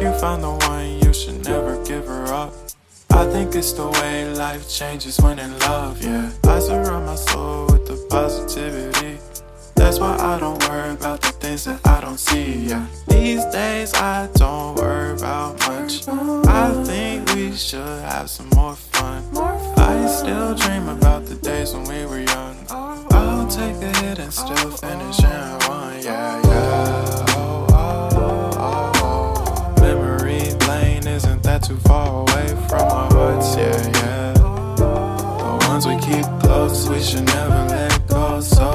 you found the one, you should never give her up. I think it's the way life changes when in love, yeah. I surround my soul with the positivity. That's why I don't worry about the things that I don't see, yeah. These days I don't worry about much. I think we should have some more fun. I still dream about the days when we were young. I'll take a hit and still finish in one, yeah, yeah. Oh, oh, oh, oh. Memory lane isn't that too far away from our hearts, yeah, yeah. The ones we keep close, we should never let go, so